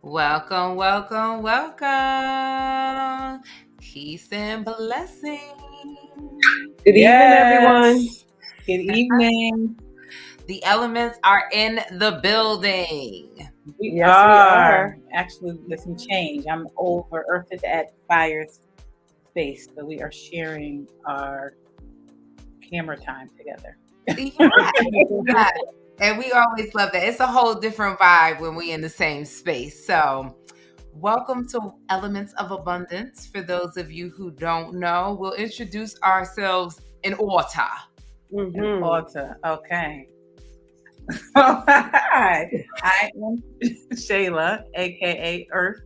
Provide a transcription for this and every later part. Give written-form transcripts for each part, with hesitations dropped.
Welcome, welcome, welcome. Peace and blessings. Good evening, everyone. Good evening. The elements are in the building. We Yes, are. Actually, with some change. I'm over Earth at Fire space, so we are sharing our camera time together. Yeah. And we always love that. It's a whole different vibe when we in the same space. So welcome to Elements of Abundance. For those of you who don't know, we'll introduce ourselves in order. Alta. Okay. Hi, I am Shayla, aka Earth.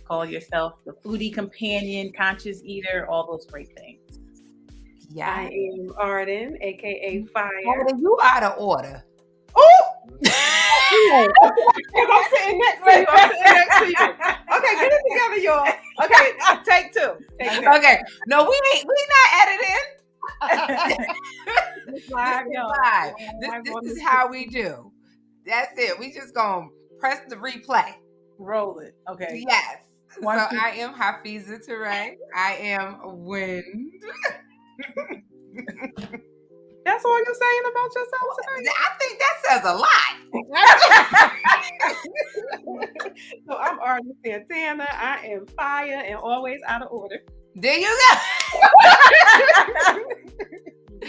Call yourself the foodie companion, conscious eater, all those great things. Yeah. I am Arden, aka Fire. Arden, you out of order. Oh! I'm sitting next to you. Okay, get it together, y'all. Okay, take two. Okay. No, we not editing. This live. This is how we do. That's it. We just gonna press the replay. Roll it. Okay. Yes. So I am Hafiza Teray. I am Wind. That's all you're saying about yourself tonight? I think that says a lot. So I'm Arden Santana. I am Fire and always out of order. There you go.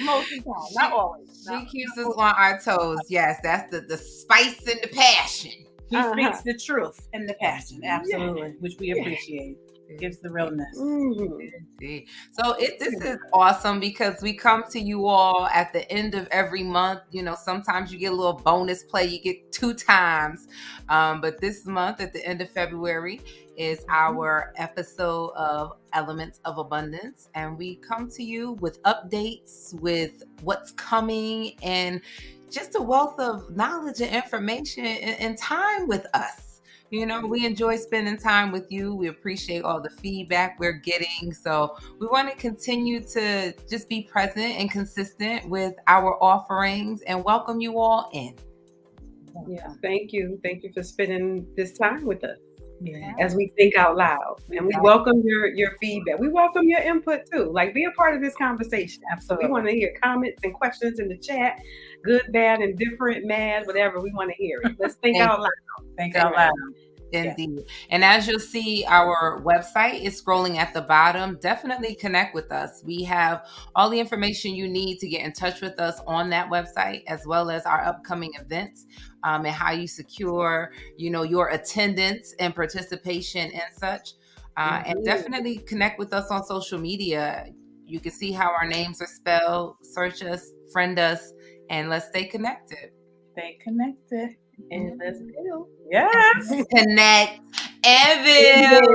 Most of the time, not always. She keeps us on our toes. Yes, that's the spice and the passion. She speaks the truth and the passion, absolutely, which we appreciate. It gives the realness. Mm-hmm. So this is awesome because we come to you all at the end of every month. You know, sometimes you get a little bonus play. You get 2 times. But this month, at the end of February, is our episode of Elements of Abundance. And we come to you with updates, with what's coming, and just a wealth of knowledge and information and time with us. You know, we enjoy spending time with you. We appreciate all the feedback we're getting. So we want to continue to just be present and consistent with our offerings and welcome you all in. Yeah, thank you. Thank you for spending this time with us. Yeah. As we think out loud. And we welcome your feedback. We welcome your input too. Like, be a part of this conversation. Absolutely. We want to hear comments and questions in the chat. Good, bad, and different, mad, whatever. We want to hear it. Let's think out loud. Think out loud. Indeed. Yeah. And as you'll see, our website is scrolling at the bottom. Definitely connect with us. We have all the information you need to get in touch with us on that website, as well as our upcoming events and how you secure, your attendance and participation and such. And definitely connect with us on social media. You can see how our names are spelled. Search us, friend us, and let's stay connected. Stay connected. And let's build. Yes. Connect and build.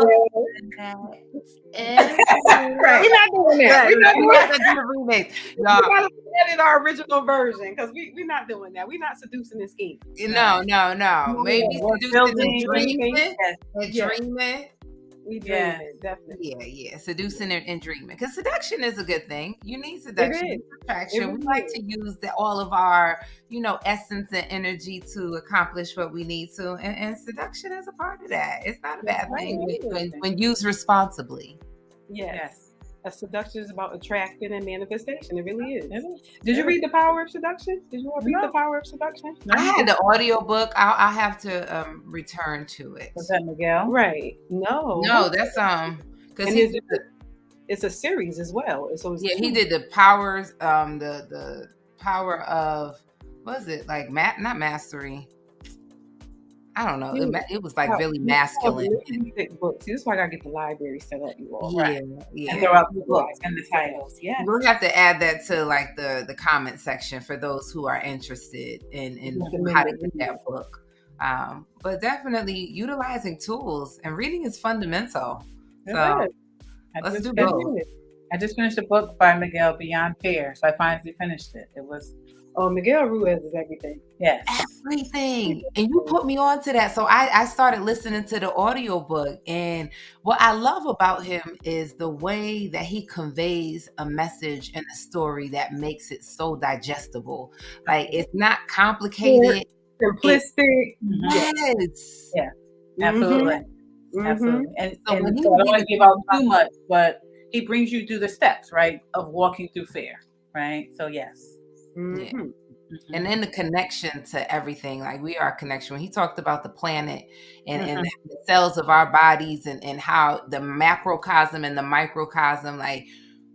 Right. We're not doing that. We're not doing that. Remake. We gotta edit our original version because we're not doing that. We're not seducing and scheming. No. Maybe seducing and dreaming. Dreaming. We dreaming, definitely. Yeah. Seducing and dreaming. Because seduction is a good thing. You need seduction, attraction. We like to use all of our, essence and energy to accomplish what we need to. And seduction is a part of that. It's not a bad thing when used responsibly. Yes. A seduction is about attraction and manifestation. It really is. Did you read The Power of Seduction? Did you read The Power of Seduction? I had the audio book. I'll have to return to it. Was that Miguel? Right. No, that's because it's a series as well. So he did the powers, the power of, what was it, like not mastery? I don't know. It was like really masculine. Books. This is why I gotta get the library set up, you all. Yeah. And throw out the books and the titles. Yeah. We'll have to add that to like the comment section for those who are interested in how to get that book. But definitely utilizing tools and reading is fundamental. So let's do both. I just finished a book by Miguel, Beyond Fair. So I finally finished it. It was Miguel Ruiz is everything. Yes. Everything. And you put me on to that. So I started listening to the audiobook. And what I love about him is the way that he conveys a message and a story that makes it so digestible. Like, it's not complicated. Simplistic. Yes. Yeah. Absolutely. Mm-hmm. Absolutely. And So so when I he don't was want to even give out talking too much, but he brings you through the steps, right, of walking through fear, right? So yes. yeah. Mm-hmm. And then the connection to everything, like we are a connection. When he talked about the planet and the cells of our bodies and how the macrocosm and the microcosm, like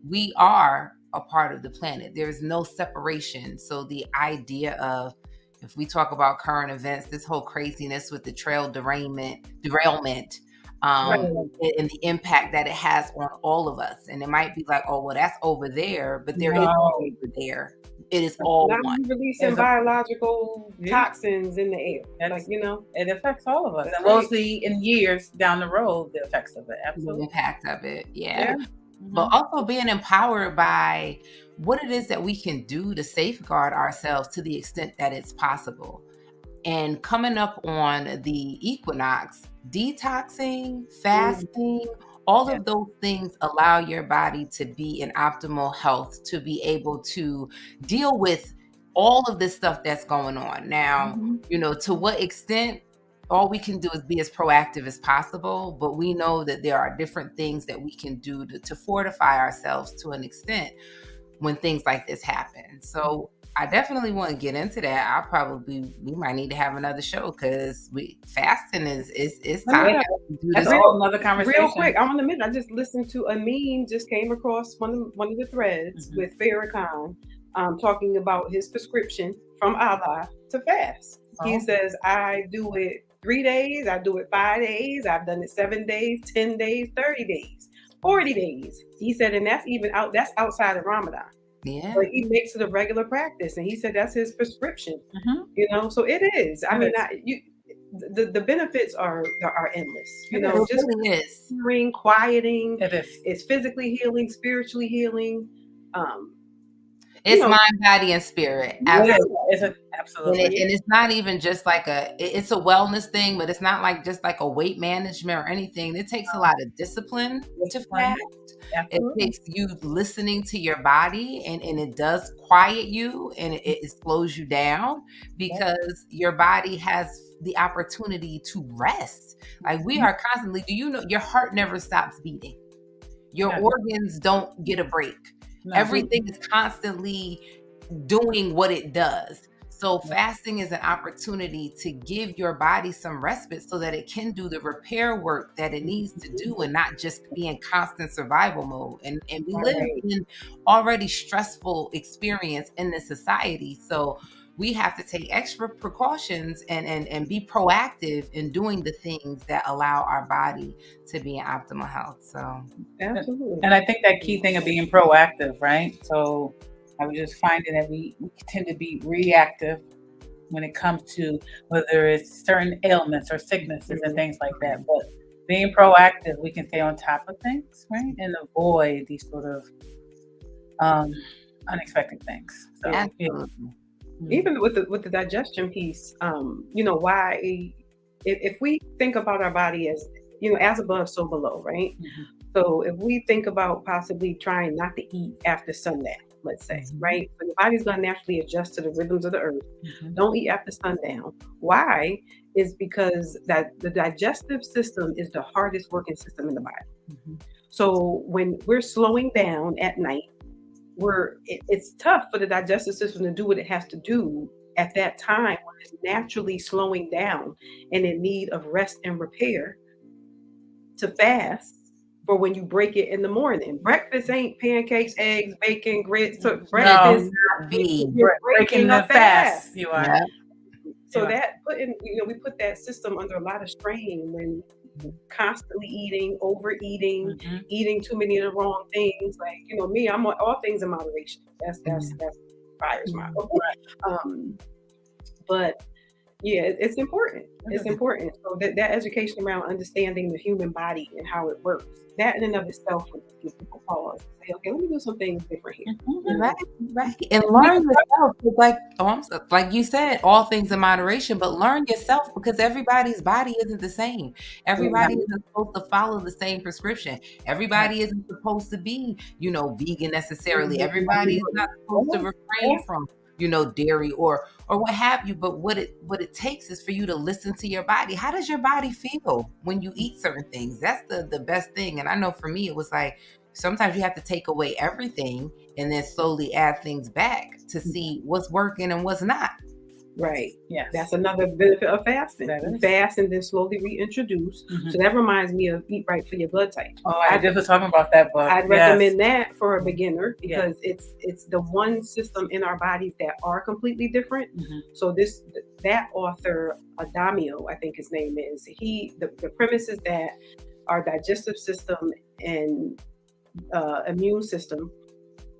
we are a part of the planet. There is no separation. So the idea of, if we talk about current events, this whole craziness with the trail derailment, Right. and the impact that it has on all of us. And it might be like, oh, well, that's over there, but there is No. no over there. It is all Now one. we're releasing biological toxins in the air. That's, Like, it affects all of us. That's And we'll right. see in years down the road the effects of it. The Absolutely. impact of it. Yeah. But also being empowered by what it is that we can do to safeguard ourselves to the extent that it's possible. And coming up on the equinox, detoxing, fasting, all of those things allow your body to be in optimal health, to be able to deal with all of this stuff that's going on. Now, you know, to what extent, all we can do is be as proactive as possible, but we know that there are different things that we can do to fortify ourselves to an extent when things like this happen. So I definitely want to get into that. We might need to have another show because fasting is time. That's a whole nother conversation. Real quick, I want to admit, I just listened to a meme, just came across one of the threads with Farrakhan talking about his prescription from Allah to fast. He says, I do it 3 days, I do it 5 days, I've done it 7 days, 10 days, 30 days, 40 days. He said, and that's outside of Ramadan. Yeah. But he makes it a regular practice, and he said that's his prescription. You know, so it is. I mean, the benefits are endless. You know, just healing, quieting. It's physically healing, spiritually healing. It's mind, body, and spirit. Absolutely. And it's not even just like it's a wellness thing, but it's not like just like a weight management or anything. It takes a lot of discipline to fast. It takes you listening to your body, and it does quiet you, and it slows you down because your body has the opportunity to rest. Like we are constantly, do you know your heart never stops beating? Your organs don't get a break. Everything is constantly doing what it does. So fasting is an opportunity to give your body some respite so that it can do the repair work that it needs to do and not just be in constant survival mode. And we live in already stressful experience in this society. So we have to take extra precautions and be proactive in doing the things that allow our body to be in optimal health. So absolutely. And I think that key thing of being proactive, right? So I was just finding that we tend to be reactive when it comes to whether it's certain ailments or sicknesses and things like that. But being proactive, we can stay on top of things, right? And avoid these sort of unexpected things. So, absolutely. Even with the digestion piece, you know, why if we think about our body as, you know, as above, so below, right? So if we think about possibly trying not to eat after sundown, let's say, right? So your body's going to naturally adjust to the rhythms of the earth. Don't eat after sundown. Why? Is because that the digestive system is the hardest working system in the body. So when we're slowing down at night, it's tough for the digestive system to do what it has to do at that time when it's naturally slowing down and in need of rest and repair. To fast for when you break it in the morning. Breakfast ain't pancakes, eggs, bacon, grits. So breakfast you're breaking the fast. You are. So that we put that system under a lot of strain when constantly eating, overeating, eating too many of the wrong things. Like, you know, me, I'm on all things in moderation. That's Fire's motto. But yeah, it's important. It's important. So that education around understanding the human body and how it works, that in and of itself would give people pause and say, okay, let me do some things different here. Right. And learn yourself. Like you said, all things in moderation, but learn yourself because everybody's body isn't the same. Everybody isn't supposed to follow the same prescription. Everybody isn't supposed to be, you know, vegan necessarily. Everybody is not supposed to refrain from dairy or what have you. But what it takes is for you to listen to your body. How does your body feel when you eat certain things? That's the best thing. And I know for me, it was like, sometimes you have to take away everything and then slowly add things back to see what's working and what's not. Right. Yes. That's another benefit of fasting. You fast and then slowly reintroduce. So that reminds me of Eat Right for Your Blood Type. Oh, I just was talking about that book. I'd recommend that for a beginner because it's the one system in our bodies that are completely different. So that author, Adamio, I think his name is, the premise is that our digestive system and immune system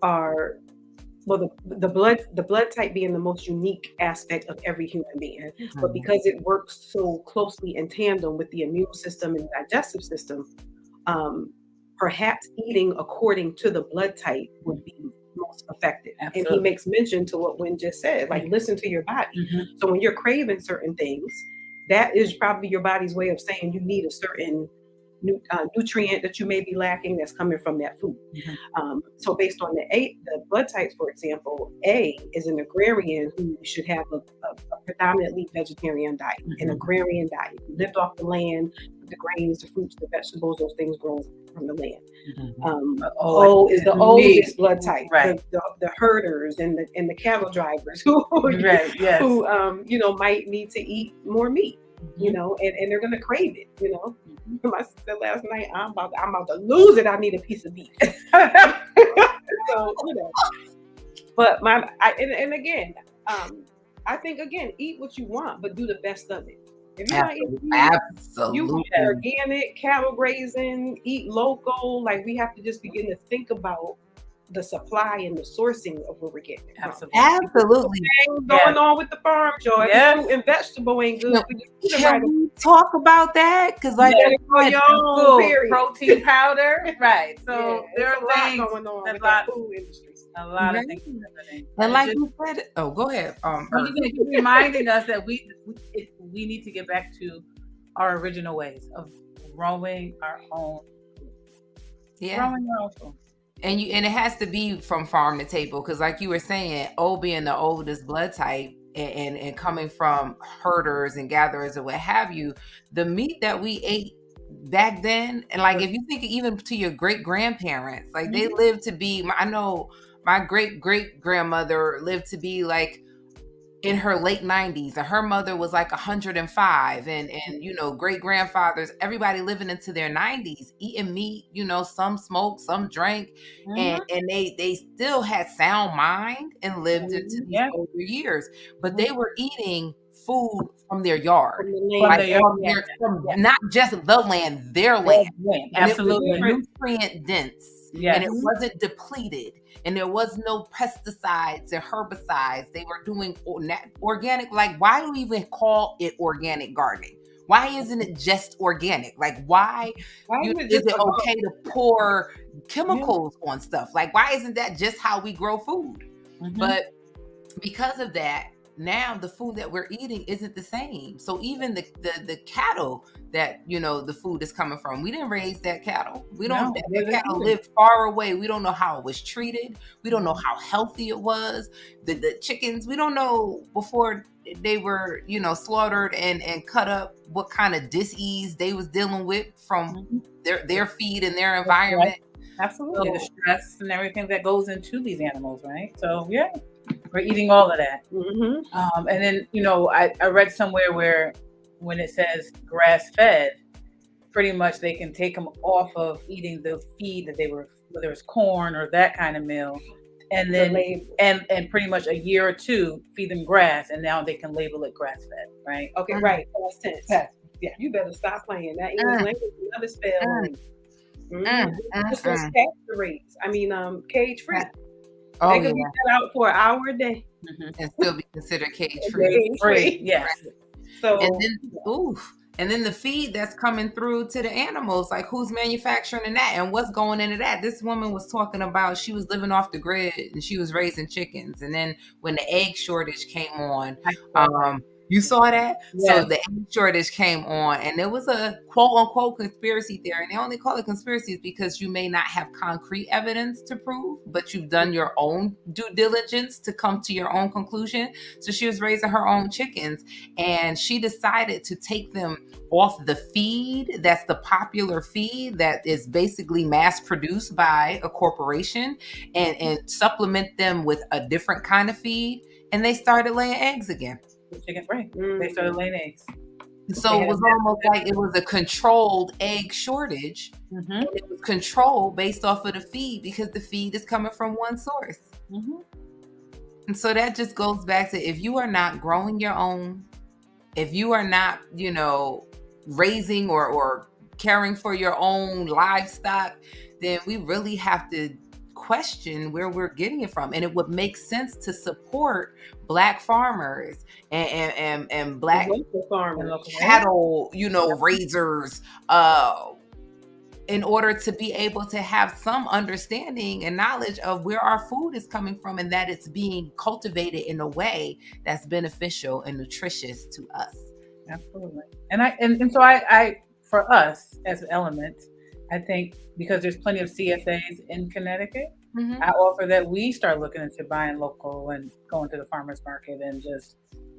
are, well, the blood type being the most unique aspect of every human being, but because it works so closely in tandem with the immune system and digestive system, perhaps eating according to the blood type would be most effective. Absolutely. And he makes mention to what Wynn just said, like listen to your body. So when you're craving certain things, that is probably your body's way of saying you need a certain nutrient that you may be lacking that's coming from that food. So based on the blood types, for example, A is an agrarian who should have a predominantly vegetarian diet, an agrarian diet. You lived off the land, the grains, the fruits, the vegetables, those things grown from the land. O is the oldest blood type, right? The herders and the cattle drivers who might need to eat more meat. And they're gonna crave it. I said last night, I'm about to lose it. I need a piece of beef. So but again, I think eat what you want, but do the best of it. If you're not eating, you eat organic, cattle grazing, eat local. Like we have to just begin to think about the supply and the sourcing of where we're getting it from. Absolutely. Going on with the farm, Joy. Fruit and vegetable ain't good for you. Can we talk about that? Because protein powder, right? So there are things going on with the food industry. A lot of things happening. And like you said, go ahead. You're reminding us that we need to get back to our original ways of growing our own food. Growing our own food. And it has to be from farm to table, because like you were saying, O being the oldest blood type and coming from herders and gatherers or what have you, the meat that we ate back then, and like if you think even to your great grandparents, like they lived to be, I know my great grandmother lived to be like in her late 90s, and her mother was like 105, and great grandfathers, everybody living into their 90s, eating meat, some smoked, some drank, and they still had sound mind and lived into these older years, but they were eating food from their yard, not just the land, their land. Absolutely. And it was nutrient dense, and it wasn't depleted. And there was no pesticides or herbicides. They were doing organic. Like, why do we even call it organic gardening? Why isn't it just organic? Like, why is it okay to pour chemicals on stuff? Like, why isn't that just how we grow food? But because of that, now the food that we're eating isn't the same. So even the cattle that the food is coming from, we didn't raise that cattle. We don't. The cattle lived far away. We don't know how it was treated. We don't know how healthy it was. The chickens, we don't know before they were slaughtered and cut up what kind of disease they was dealing with from their feed and their environment. Absolutely, the stress and everything that goes into these animals, right? So we're eating all of that. And then, I read somewhere where when it says grass fed, pretty much they can take them off of eating the feed that they were, whether it's corn or that kind of meal, and then and pretty much a year or two feed them grass, and now they can label it grass fed, right? Okay, right. Past tense. Yeah, you better stop playing that English language. Another spell. Just those capture rates. I mean, cage free. They could be set out for an hour a day and still be considered cage free. Yes. So and then the feed that's coming through to the animals, like who's manufacturing that and what's going into that? This woman was talking about she was living off the grid and she was raising chickens, and then when the egg shortage came on, You saw that? Yes. So the egg shortage came on, and there was a quote unquote conspiracy theory. And they only call it conspiracies because you may not have concrete evidence to prove, but you've done your own due diligence to come to your own conclusion. So she was raising her own chickens, and she decided to take them off the feed that's the popular feed that is basically mass produced by a corporation, and supplement them with a different kind of feed. And they started laying eggs again. Chickens, right? They started laying eggs. So it was almost like it was a controlled egg shortage. And it was controlled based off of the feed because the feed is coming from one source. And so that just goes back to, if you are not growing your own, if you are not, raising or caring for your own livestock, then we really have to question where we're getting it from. And it would make sense to support Black farmers and Black farmers, cattle, raisers, in order to be able to have some understanding and knowledge of where our food is coming from, and that it's being cultivated in a way that's beneficial and nutritious to us. Absolutely. And so I for us as an element, I think because there's plenty of CSAs in Connecticut, I offer that we start looking into buying local and going to the farmer's market and just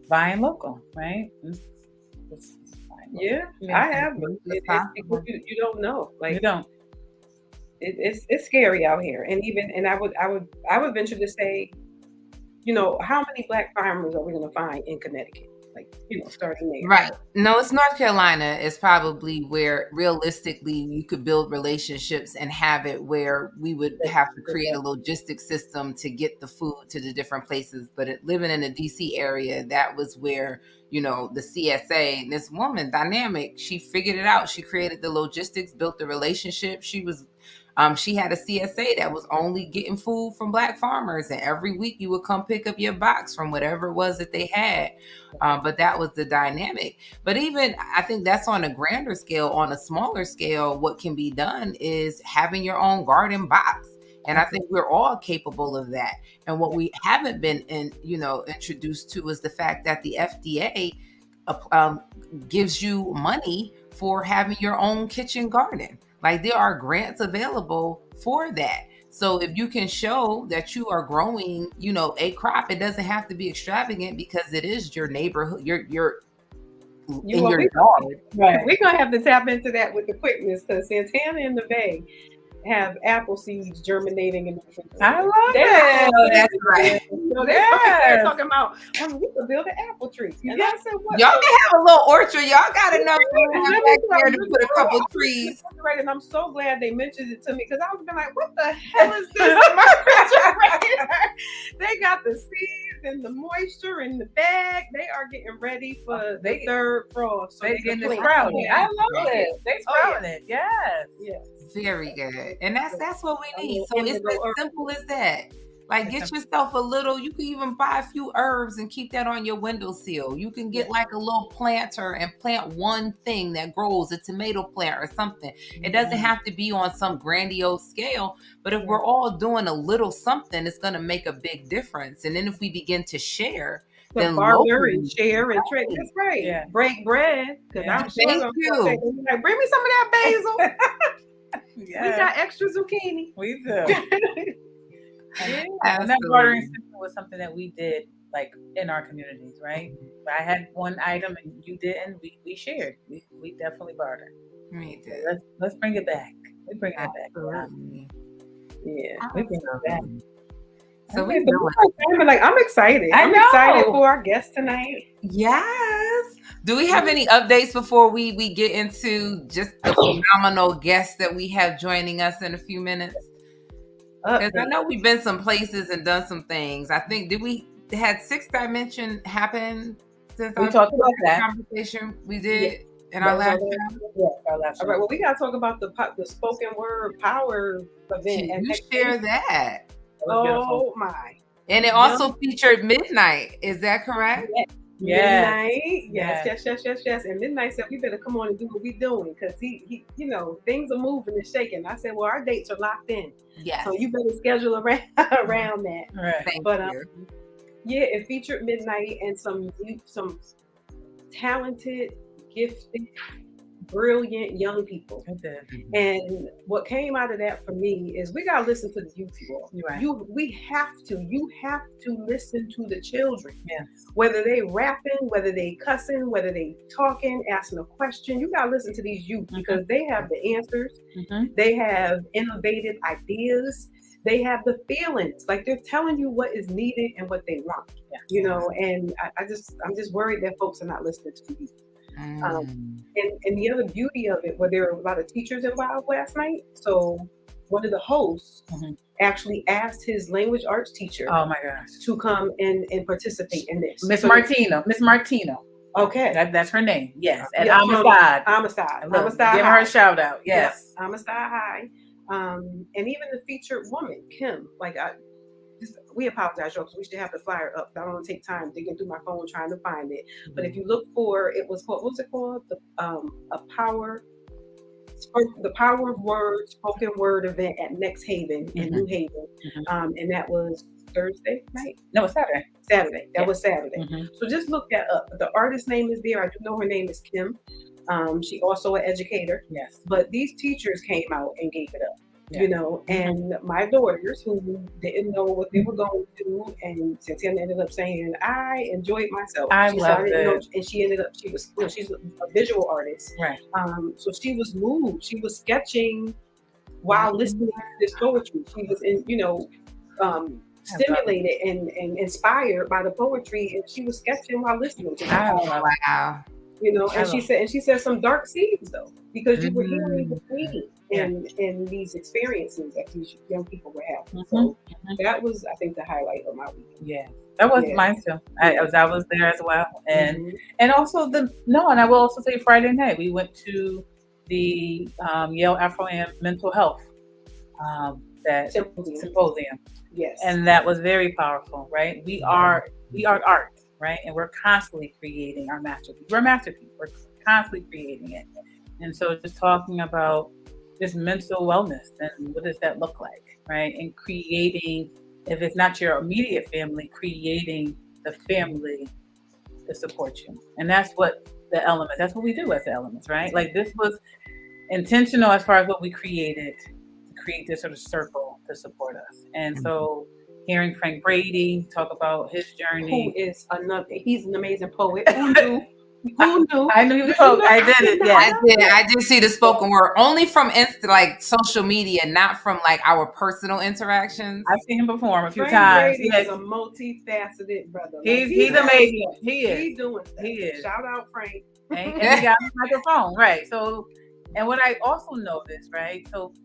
buying local, right? Just buying local. Yeah, I have. You don't know. Like, you don't. It's scary out here, and I would venture to say, how many Black farmers are we going to find in Connecticut? Like, starting there. Right. No, it's North Carolina is probably where realistically you could build relationships and have it where we would have to create a logistics system to get the food to the different places. But living in the DC area, that was where, the CSA, and this woman, dynamic, she figured it out. She created the logistics, built the relationship. She had a CSA that was only getting food from Black farmers, and every week you would come pick up your box from whatever it was that they had. But that was the dynamic. But even, I think that's on a grander scale. On a smaller scale, what can be done is having your own garden box. And I think we're all capable of that. And what we haven't been introduced to is the fact that the FDA gives you money for having your own kitchen garden. Like, there are grants available for that. So if you can show that you are growing, a crop, it doesn't have to be extravagant because it is your neighborhood, your yard. Right. We're going to have to tap into that with the quickness, because Santana and the Bay have apple seeds germinating in the refrigerator. I love it. That's right. They're talking about, we could build an apple tree. And I said, what? Y'all can have a little orchard. Y'all got enough room back there to put a couple trees. And I'm so glad they mentioned it to me, because I was like, what the hell is this in my refrigerator? They got the seeds and the moisture in the bag. They are getting ready for the third frost. So they getting it sprouting. I love it. They sprouting it. Yes. Yes. Very good. And that's what we need. So it's as simple as that. Like, get yourself a little, you can even buy a few herbs and keep that on your windowsill. You can get like a little planter and plant one thing that grows, a tomato plant or something. It doesn't have to be on some grandiose scale, but if we're all doing a little something, it's going to make a big difference. And then if we begin to share, then barter and share and trade. That's right. Yeah. Break bread. I'm Thank you. Like, bring me some of that basil. Yes. We got extra zucchini. We do. And that bartering system was something that we did, like, in our communities, right? I had one item and you didn't. We shared. We definitely bartered. We did. Let's bring it back. We bring it back. Yeah, we bring it back. So I'm excited. I'm excited for our guest tonight. Yes. Do we have any updates before we get into just the phenomenal guests that we have joining us in a few minutes? Because I know we've been some places and done some things. I think, had Sixth Dimension happen since we talked about that conversation we did in our last show? Yeah, our last show. All right, well, we got to talk about the spoken word power event. Can you share that? Oh, my. And it also featured Midnight. Is that correct? Midnight. Yes. And Midnight said, we better come on and do what we're doing, because he things are moving and shaking. I said, well, our dates are locked in. Yes. So you better schedule around that. Right. Thank but you. yeah, it featured Midnight and some talented, gifted, brilliant young people. And what came out of that for me is we gotta listen to the youth, you all. Right. You have to listen to the children. Yes. Whether they rapping, whether they cussing, whether they talking, asking a question, you gotta listen to these youth because they have the answers. They have innovative ideas. They have the feelings, like they're telling you what is needed and what they want. You know, and I'm just worried that folks are not listening to the youth. And the other beauty of it, where there were a lot of teachers involved last night. So one of the hosts actually asked his language arts teacher, oh my gosh, to come and participate in this. Miss Martino. Okay, that's her name. Yes, and Amistad. Give her a shout out. Yes, Amistad High. And even the featured woman, Kim. Like we apologize, y'all, because we should have the flyer up. I don't want to take time digging through my phone trying to find it. But if you look for, it was called, what was it called? The Power of Words spoken word event at Next Haven in New Haven, and that was Thursday night. No, it was Saturday. That was Saturday. So just look that up. The artist name is there. I do know her name is Kim. She also an educator. Yes. But these teachers came out and gave it up. You know, and my daughters who didn't know what they were going to, and Tatiana ended up saying, I enjoyed myself. She loved it. And she ended up, she's a visual artist. Right. So she was moved. She was sketching while listening to this poetry. She was stimulated and inspired by the poetry, and she was sketching while listening to it. Wow. You know, and she said some dark seeds though, because you were hearing the pain and these experiences that these young people were having. So that was, I think, the highlight of my week. Yeah, that was mine too. I was there as well, and also and I will also say Friday night we went to the Yale Afro-Am Mental Health that symposium. Yes, and that was very powerful. Right, we are art. Right, and we're constantly creating our masterpiece. We're masterpiece. We're constantly creating it, and so just talking about just mental wellness and what does that look like, right? And creating, if it's not your immediate family, creating the family to support you, and that's what the elements. That's what we do as the elements, right? Like this was intentional as far as what we created to create this sort of circle to support us, and so. Hearing Frank Brady talk about his journey. He's an amazing poet. Who knew? I knew he was a poet. I did it. Yeah. I did see the spoken word only from like social media, not from like our personal interactions. I've seen him perform a few times. Brady is a multifaceted brother. He's amazing. He is. He's doing stuff. He is. Shout out Frank. And he got a microphone, right? So, and what I also noticed, right? So.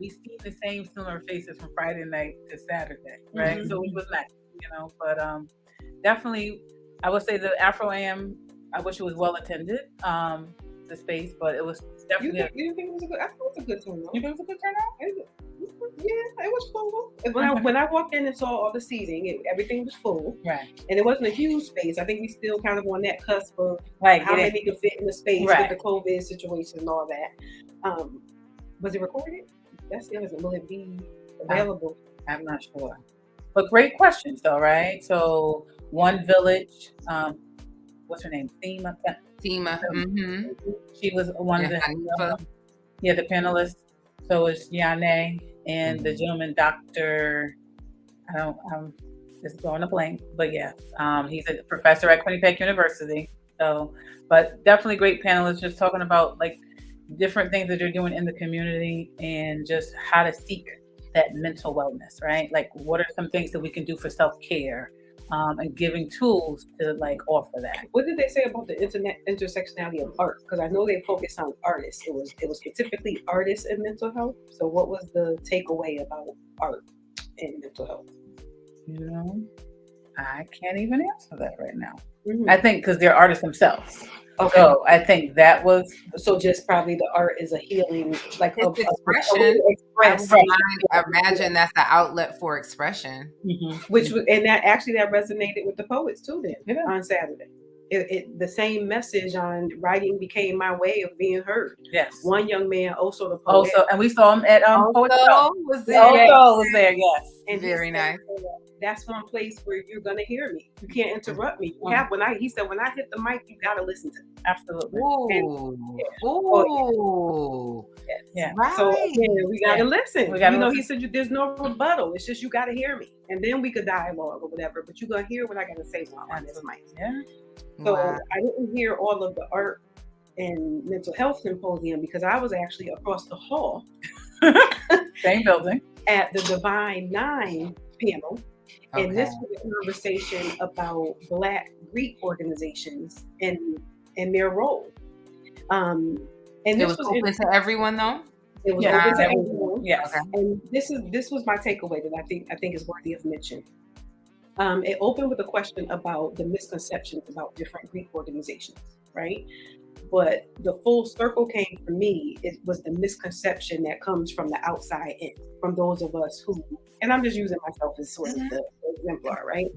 We see the same similar faces from Friday night to Saturday, right? So it was nice, but definitely, I would say the Afro-Am, I wish it was well attended, the space, but it was definitely. You think it was a good? I thought it was a good turnout. You think it was a good turnout? Yeah, it was full. When I walked in and saw all the seating, everything was full. Right. And it wasn't a huge space. I think we still kind of on that cusp of how many could fit in the space with the COVID situation and all that. Was it recorded? That's the other thing. Will it be available? I'm not sure. But great questions, though, right? So, One Village, what's her name? Thema. She was one of the panelists. So it's Yane and the gentleman, Dr. I'm just drawing a blank, but he's a professor at Quinnipiac University. So, but definitely great panelists, just talking about like different things that you're doing in the community and just how to seek that mental wellness, right? Like what are some things that we can do for self-care and giving tools to like offer that. What did they say about the intersectionality of art? Because I know they focused on artists. It was specifically artists and mental health. So what was the takeaway about art and mental health? I can't even answer that right now. I think because they're artists themselves. Okay. So I think that was just probably the art is a healing, like expression. I imagine that's the outlet for expression, which was, and that resonated with the poets too. Then on Saturday, the same message on writing became my way of being heard. Yes, one young man, also the poet, and we saw him at was there. Was there, yes, And very nice. That's one place where you're gonna hear me. You can't interrupt me. He said when I hit the mic, you gotta listen to me. Absolutely. Ooh. Yeah. Right. So again, we gotta listen. Listen. He said there's no rebuttal. It's just you gotta hear me, and then we could dialogue or whatever. But you're gonna hear what I gotta say while I'm on this mic. Yeah. So I didn't hear all of the art and mental health symposium because I was actually across the hall, same building, at the Divine Nine panel. Okay. And this was a conversation about Black Greek organizations and their role. And it was open to everyone, though. It was open to everyone. Yes. Okay. And this was my takeaway that I think is worthy of mention. It opened with a question about the misconceptions about different Greek organizations, right? But the full circle came for me. It was the misconception that comes from the outside in, from those of us who, and I'm just using myself as sort of the exemplar, right?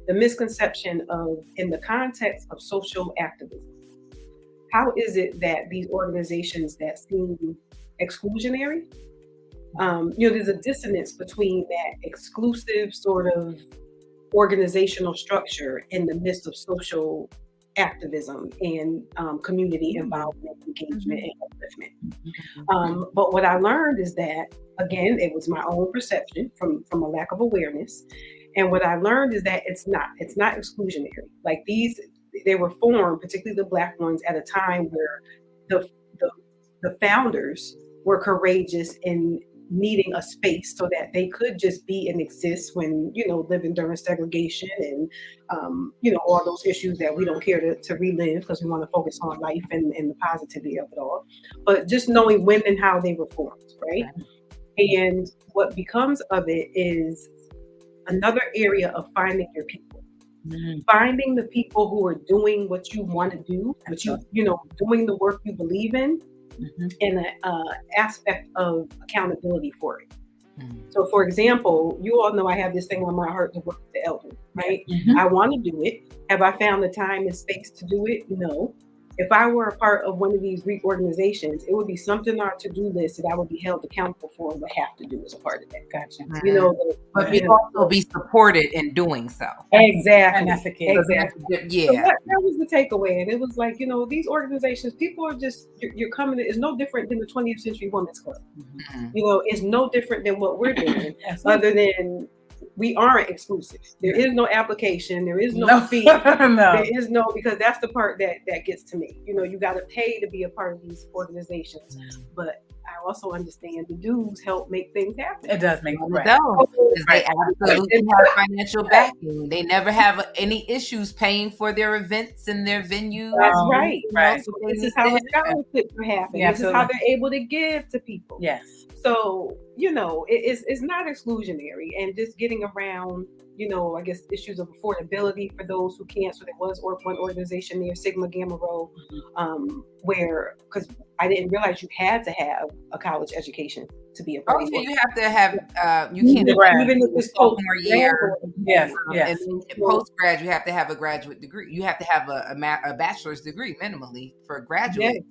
The misconception of, in the context of social activism, how is it that these organizations that seem exclusionary, there's a dissonance between that exclusive sort of organizational structure in the midst of social activism and community involvement, engagement, and upliftment. But what I learned is that, again, it was my own perception from a lack of awareness. And what I learned is that it's not exclusionary. Like they were formed, particularly the Black ones, at a time where the founders were courageous in needing a space so that they could just be and exist when, living during segregation and, all those issues that we don't care to relive because we want to focus on life and the positivity of it all. But just knowing when and how they were formed, right? And what becomes of it is another area of finding your people. Finding the people who are doing what you want to do, doing the work you believe in, and an aspect of accountability for it. So, for example, you all know I have this thing on my heart to work with the elderly, right? I want to do it. Have I found the time and space to do it? No. If I were a part of one of these Greek organizations, it would be something on our to-do list that I would be held accountable for and would have to do as a part of that. Gotcha. But we also be supported in doing so. Exactly. And that's the key. Exactly. Yeah. So that was the takeaway. And it was like, these organizations, people are just, you're coming, it's no different than the 20th Century Women's Club. It's no different than what we're doing, other than we aren't exclusive. There is no application. There is no fee. There is no, because that's the part that gets to me. You got to pay to be a part of these organizations. But I also understand the dues help make things happen. It does make it does. They absolutely have financial backing. They never have any issues paying for their events and their venues. That's right. Right. So this is how the scholarships are happening. This is how they're able to give to people. Yes. So, it's not exclusionary, and just getting around, I guess issues of affordability for those who can't. So there was one organization near Sigma Gamma Rho, where, because I didn't realize you had to have a college education to be a part of it. You have to have, you can't even if it's sophomore year. Yes. And then post-grad, you have to have a graduate degree. You have to have a bachelor's degree minimally for a graduate.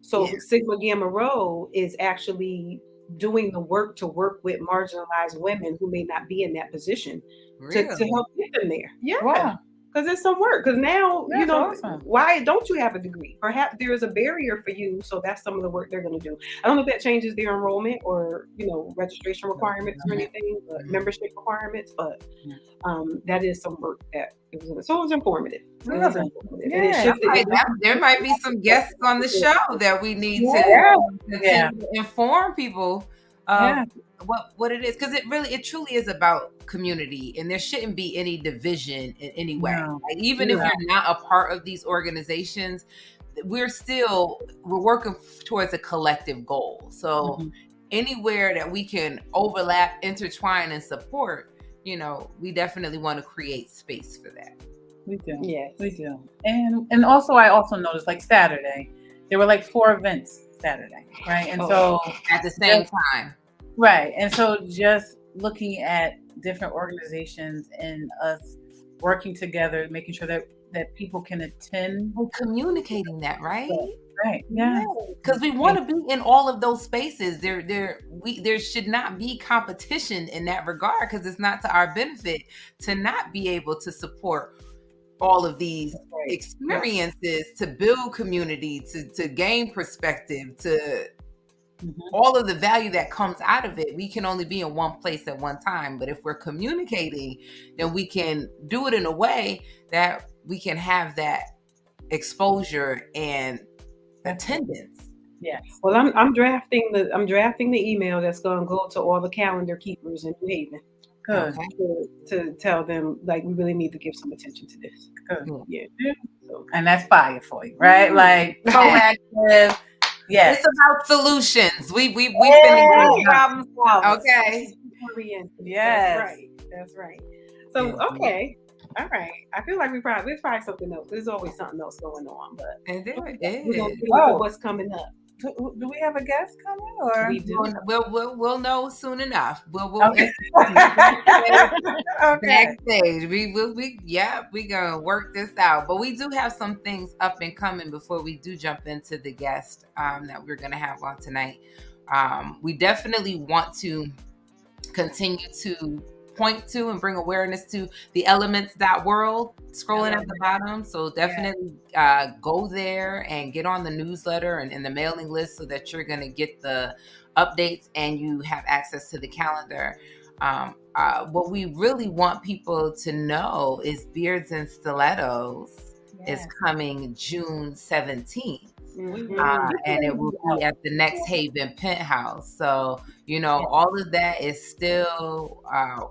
So Sigma Gamma Rho is actually doing the work to work with marginalized women who may not be in that position to help get them there. Yeah. Wow. Because it's some work. Because now, awesome. Why don't you have a degree? Perhaps there is a barrier for you. So that's some of the work they're going to do. I don't know if that changes their enrollment or, registration requirements or anything, but membership requirements. But that is some work that it was. So it was informative. There might be some guests on the show that we need to inform people what it is, because it truly is about community, and there shouldn't be any division in any way. Like, even if you're not a part of these organizations, we're working towards a collective goal. So anywhere that we can overlap, intertwine, and support, we definitely want to create space for that. We do. Yes, we do. And also, I also noticed, like Saturday, there were like 4 events Saturday, right? And so at the same time. Right. And so just looking at different organizations and us working together, making sure that people can attend. And communicating that, right? right. Yeah. Because we want to be in all of those spaces. There should not be competition in that regard, because it's not to our benefit to not be able to support all of these experiences, to build community, to gain perspective, to all of the value that comes out of it. We can only be in one place at one time. But if we're communicating, then we can do it in a way that we can have that exposure and attendance. Yes. Well, I'm drafting the email that's going to go to all the calendar keepers in New Haven. Good. Okay. To tell them, like, we really need to give some attention to this. Good. Yeah. So. And that's fire for you, right? Like proactive. Yes. It's about solutions. We finish problem solvers. Okay. Yes. That's right. So okay. All right. I feel like we probably something else. There's always something else going on, but and there it we're gonna is. get into what's coming up. Do we have a guest coming, or we do? We'll know soon enough. We'll okay. Backstage. We gonna work this out. But we do have some things up and coming before we do jump into the guest that we're gonna have on tonight. We definitely want to continue to point to and bring awareness to the elements.world, scrolling at the bottom. So definitely go there and get on the newsletter and the mailing list so that you're going to get the updates and you have access to the calendar. What we really want people to know is Beards and Stilettos is coming June 17th. And it will be at the Next Haven Penthouse. So, all of that is still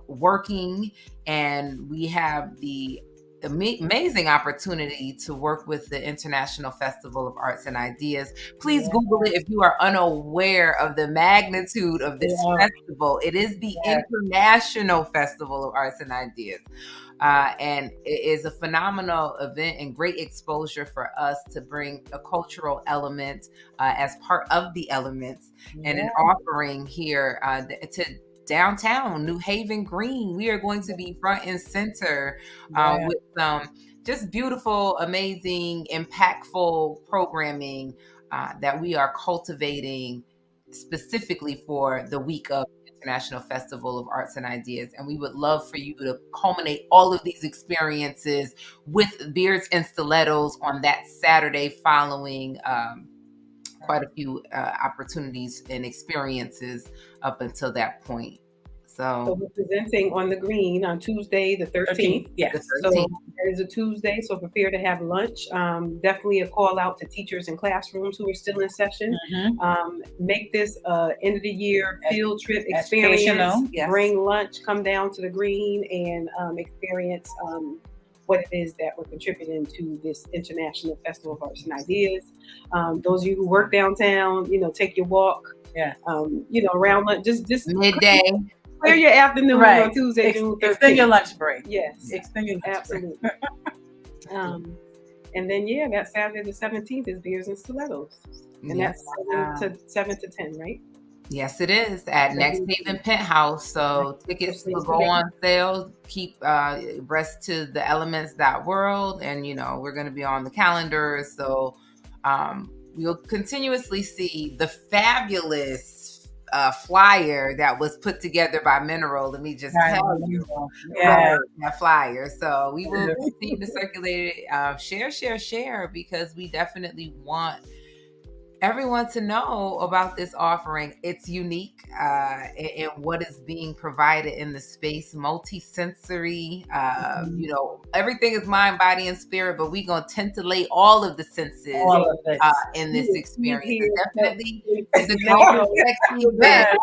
working, and we have the amazing opportunity to work with the International Festival of Arts and Ideas. Please Google it if you are unaware of the magnitude of this festival. It is the International Festival of Arts and Ideas. And it is a phenomenal event and great exposure for us to bring a cultural element as part of the elements and an offering here to downtown New Haven Green. We are going to be front and center with some just beautiful, amazing, impactful programming that we are cultivating specifically for the week of International Festival of Arts and Ideas. And we would love for you to culminate all of these experiences with Beards and Stilettos on that Saturday following quite a few opportunities and experiences up until that point. So we're presenting on the Green on Tuesday, the 13th. Yes. So that is a Tuesday. So prepare to have lunch. Definitely a call out to teachers in classrooms who are still in session. Make this end of the year field trip experience. Bring lunch, come down to the Green and experience what it is that we're contributing to this International Festival of Arts and Ideas. Those of you who work downtown, take your walk. Around lunch, just midday. Clear your afternoon on Tuesday, June 13th. Extend your lunch break. Yes. Extend your lunch absolutely. break. And then, that Saturday the 17th is Beards and Stilettos. And that's 7 to 10, right? Yes, it is at Next Haven Penthouse. So tickets will go on sale. Keep abreast to the elements.world. And, we're going to be on the calendar. So we'll continuously see the fabulous flyer that was put together by Mineral. Let me just tell you that flyer. So we will continue to circulate it, share, because we definitely want everyone to know about this offering. It's unique in what is being provided in the space, multi-sensory, everything is mind, body, and spirit, but we're going to titillate all of the senses in this experience. Definitely it's a grown and sexy event.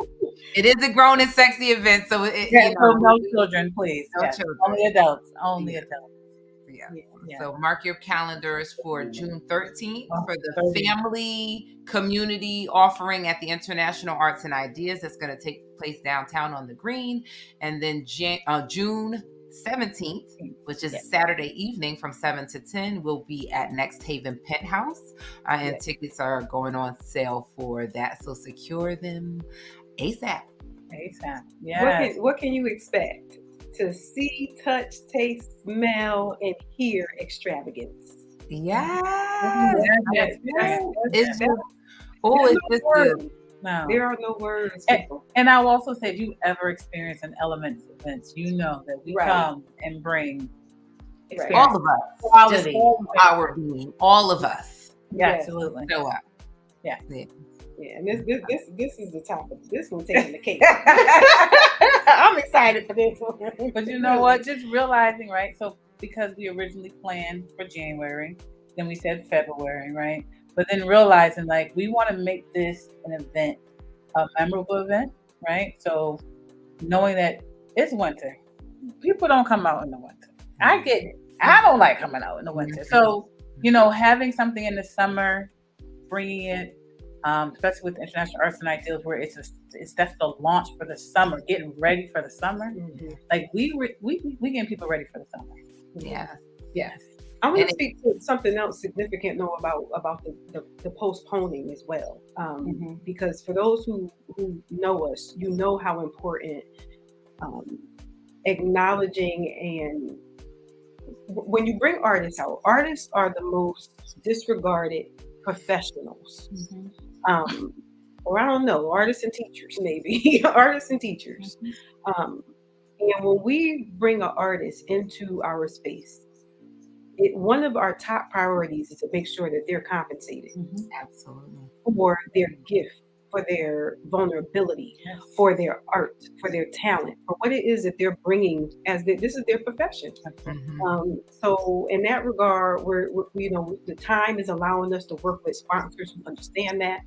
It is a grown and sexy event. So, no children, please. No children. Only adults. Only adults. So mark your calendars for June 13th for the family community offering at the International Arts and Ideas. That's going to take place downtown on the Green. And then June 17th, which is Saturday evening from 7 to 10, will be at Next Haven Penthouse. And tickets are going on sale for that. So secure them ASAP. Yeah. What can you expect? To see, touch, taste, smell, and hear extravagance. Yes. Yes. It's just, oh, There's it's no just good. words. No. There are no words. And I'll also say, if you ever experience an Elements events, you know that we Right. come and bring experience. All of us. Quality. Just all of our being. All of us. Yeah, Yes. absolutely. Show up. Yeah. Yeah, and this is the top of this one taking the cake. I'm excited for this one. But you know what? Just realizing, right? So because we originally planned for January, then we said February, right? But then realizing like we want to make this an event, a memorable event, right? So knowing that it's winter, people don't come out in the winter. I get it. I don't like coming out in the winter. So, having something in the summer, bringing it, especially with International Arts and Ideals, where that's the launch for the summer, getting ready for the summer. Mm-hmm. Like we getting people ready for the summer. Yeah. Yes. I want to speak to something else significant, though, about the postponing as well, because for those who know us, you know how important acknowledging and when you bring artists out, artists are the most disregarded professionals. Or I don't know, artists and teachers, maybe artists and teachers. And when we bring an artist into our space, one of our top priorities is to make sure that they're compensated. Absolutely. For their gift, for their vulnerability, for their art, for their talent, for what it is that they're bringing this is their profession. So in that regard, we're the time is allowing us to work with sponsors who understand that.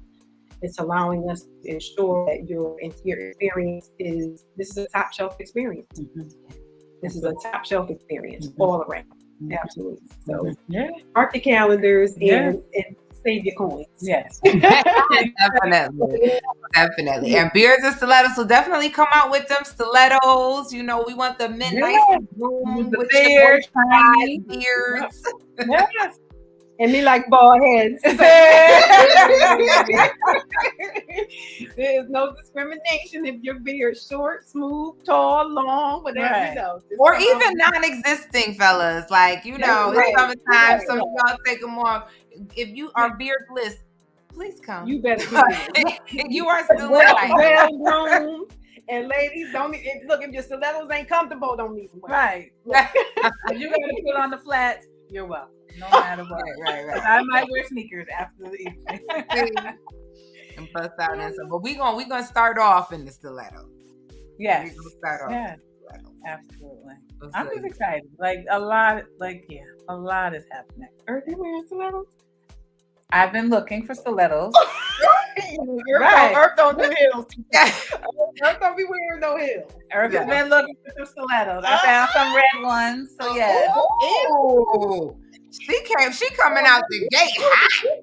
It's allowing us to ensure that your experience this is a top shelf experience. This is a top shelf experience all around. Absolutely. So mark your calendars and save your coins. Yes. Definitely. And beards and stilettos. So definitely come out with them stilettos. We want the men nice and groomed with beards, beards. Yes. And me like bald heads. There's no discrimination if your beard's short, smooth, tall, long, whatever. Or even non-existing, fellas. Like, it's summertime, so y'all take them off. If you are beardless, please come. You better be You are still well-groomed. And ladies, look, if your stilettos ain't comfortable, don't even wear. Right. If you gotta put on the flats, you're welcome. No matter what. Right. I might wear sneakers after the evening. And bust out and stuff. But we're gonna start off in the stiletto. Yes. We're gonna start off. Yeah. Absolutely. I'm just excited. A lot is happening. Are you wearing stilettos? I've been looking for stilettos. Earth don't do heels. Earth don't be wearing no heels. Earth has been looking for some stilettos. I found some red ones. So yeah. Oh, she coming out the gate hot.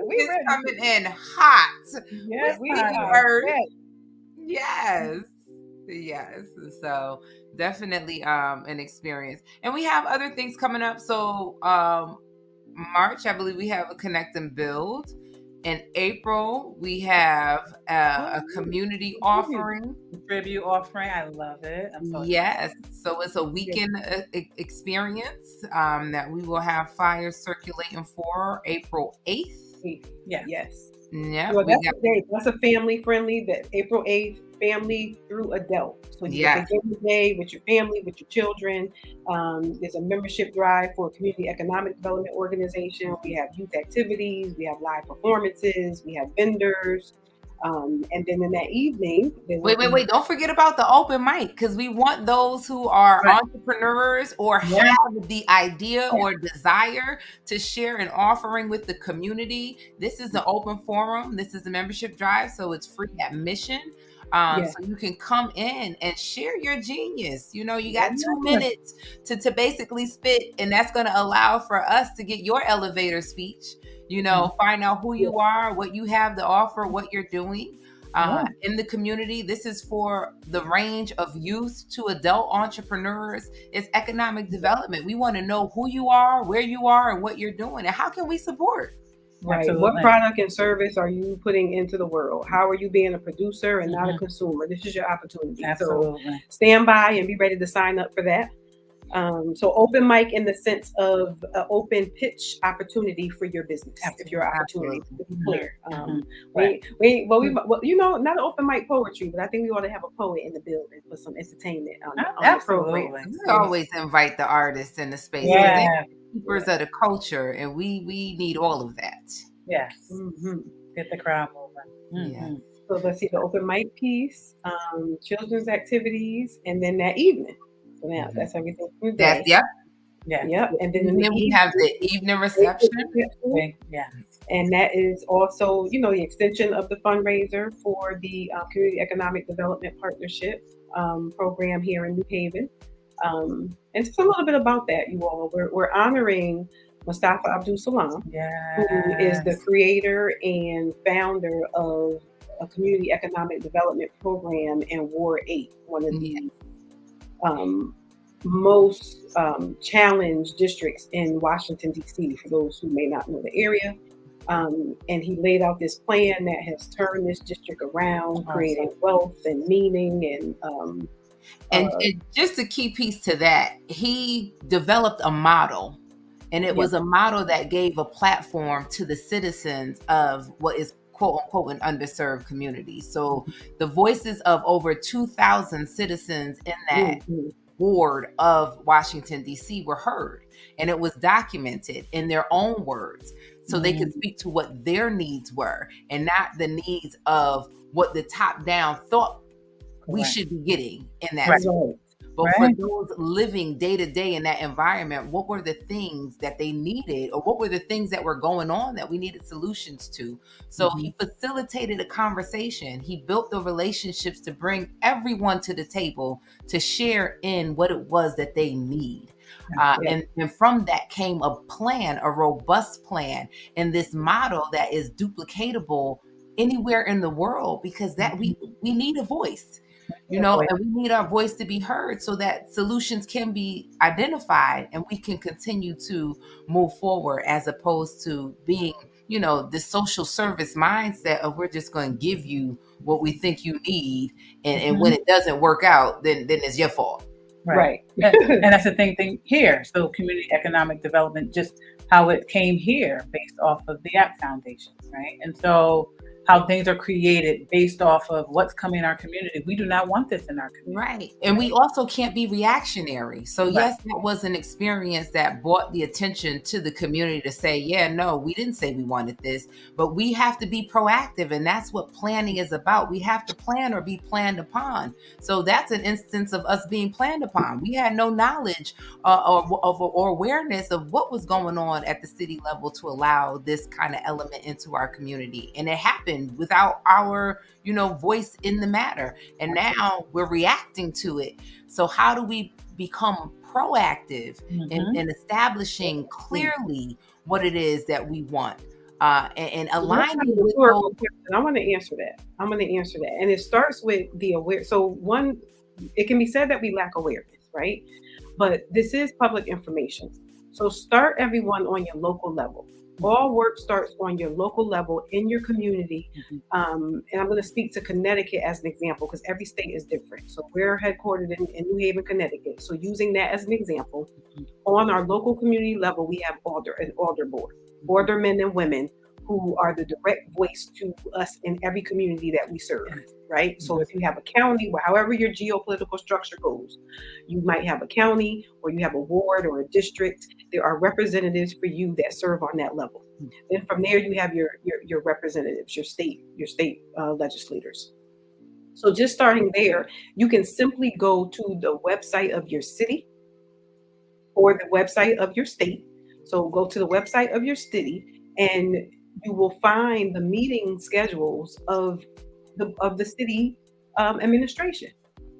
She's coming in hot. Yes, we heard. Yes. So definitely an experience. And we have other things coming up. So March, I believe we have a Connect and Build. In April, we have a community offering. Tribute offering. I love it. Yes. So it's a weekend experience that we will have flyers circulating for April 8th. Yeah. Yes. Yeah. Well, that's a family friendly, that April 8th, family through adult. So you can begin the day with your family, with your children. There's a membership drive for a community economic development organization. We have youth activities, we have live performances, we have vendors. And then in that evening, wait! Don't forget about the open mic, because we want those who are entrepreneurs or have the idea or desire to share an offering with the community. This is an open forum. This is a membership drive, so it's free admission. So you can come in and share your genius. You got 2 minutes to basically spit, and that's going to allow for us to get your elevator speech. Find out who you are, what you have to offer, what you're doing in the community. This is for the range of youth to adult entrepreneurs. It's economic development. We want to know who you are, where you are, and what you're doing, and how can we support? Right. Absolutely. What product and service are you putting into the world? How are you being a producer and not a consumer? This is your opportunity. Absolutely. So stand by and be ready to sign up for that. So open mic in the sense of an open pitch opportunity for your business, if your opportunity, to be clear. Not open mic poetry, but I think we ought to have a poet in the building for some entertainment on the program. We always invite the artists in the space. Yeah. They're keepers of the culture, and we need all of that. Yes. Get the crowd moving. Yeah. So let's see, the open mic piece, children's activities, and then that evening. So now that's everything through That's Yep. And then we have the evening reception. Yeah. And that is also, the extension of the fundraiser for the Community Economic Development Partnership program here in New Haven. And just a little bit about that, you all. We're honoring Mustafa Abdul Salam, who is the creator and founder of a community economic development program in Ward 8, one of the most challenged districts in Washington, D.C., for those who may not know the area. And he laid out this plan that has turned this district around, creating wealth and meaning. And just a key piece to that, he developed a model. And it was a model that gave a platform to the citizens of what is quote unquote an underserved community. So the voices of over 2,000 citizens in that ward of Washington, D.C. were heard. And it was documented in their own words. So they could speak to what their needs were and not the needs of what the top down thought we should be getting in that space. But for those living day to day in that environment, what were the things that they needed, or what were the things that were going on that we needed solutions to? So he facilitated a conversation. He built the relationships to bring everyone to the table to share in what it was that they need. And from that came a plan, a robust plan, and this model that is duplicatable anywhere in the world, because that we need a voice. And we need our voice to be heard so that solutions can be identified and we can continue to move forward, as opposed to being, this social service mindset of we're just going to give you what we think you need. And when it doesn't work out, then it's your fault. Right. And that's the thing here. So community economic development, just how it came here based off of the App Foundation, right? And so how things are created based off of what's coming in our community. We do not want this in our community. Right. And we also can't be reactionary. So yes, that was an experience that brought the attention to the community to say, no, we didn't say we wanted this, but we have to be proactive. And that's what planning is about. We have to plan or be planned upon. So that's an instance of us being planned upon. We had no knowledge or awareness of what was going on at the city level to allow this kind of element into our community. And it happened without our, voice in the matter. And now we're reacting to it. So how do we become proactive in establishing clearly what it is that we want and aligning with those? I want to answer that. And it starts with the aware. So one, it can be said that we lack awareness, right? But this is public information. So start everyone on your local level. All work starts on your local level in your community. And I'm going to speak to Connecticut as an example, because every state is different. So we're headquartered in New Haven, Connecticut. So using that as an example, on our local community level, we have an alder board, aldermen and women who are the direct voice to us in every community that we serve, right? So if you have a county, however your geopolitical structure goes, you might have a county or you have a ward or a district. There are representatives for you that serve on that level. Then from there, you have your representatives, your state legislators. So just starting there, you can simply go to the website of your city or the website of your state. So go to the website of your city and you will find the meeting schedules of the city administration.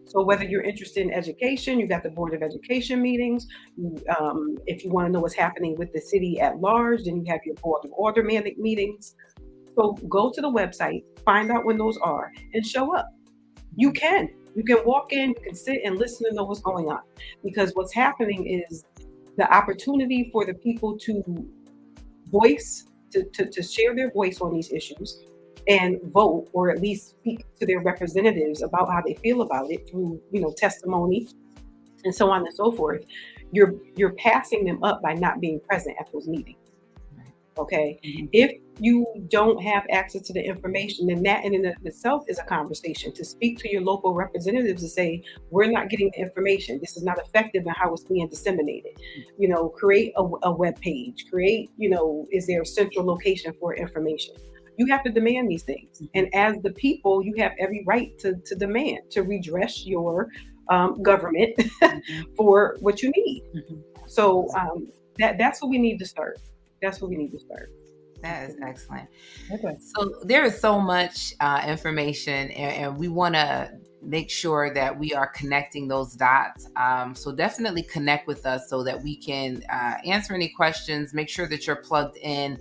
So whether you're interested in education, you've got the Board of Education meetings. If you want to know what's happening with the city at large, then you have your Board of Alderman meetings. So go to the website, find out when those are, and show up. You can walk in, you can sit and listen and know what's going on. Because what's happening is the opportunity for the people to voice, to share their voice on these issues and vote, or at least speak to their representatives about how they feel about it through, testimony, and so on and so forth, you're passing them up by not being present at those meetings. Okay. If you don't have access to the information, then that in and of itself is a conversation to speak to your local representatives and say, we're not getting the information. This is not effective in how it's being disseminated. Create a web page, is there a central location for information? You have to demand these things. And as the people, you have every right to demand, to redress your government for what you need. So that's what we need to start. That's what we need to start. That is excellent. Okay. So there is so much information, and we want to make sure that we are connecting those dots. So definitely connect with us so that we can answer any questions, make sure that you're plugged in.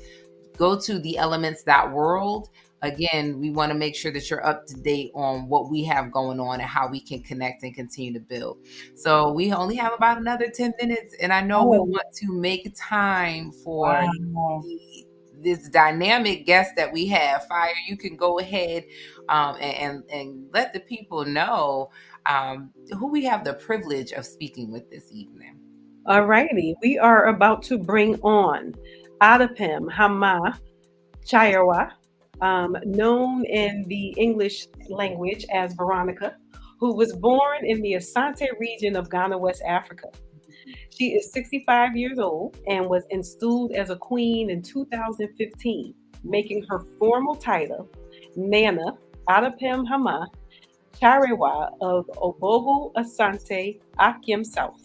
Go to theelements.world. Again, we want to make sure that you're up to date on what we have going on and how we can connect and continue to build. So we only have about another 10 minutes, and I know we want to make time for this dynamic guest that we have. Fire, you can go ahead and let the people know who we have the privilege of speaking with this evening. All righty. We are about to bring on Atipem Hamaa Kyerewaa, known in the English language as Veronica, who was born in the Asante region of Ghana, West Africa. She is 65 years old and was installed as a queen in 2015, making her formal title Nana Atipem Hamaa Kyerewaa of Obogu, Asante, Akyem South.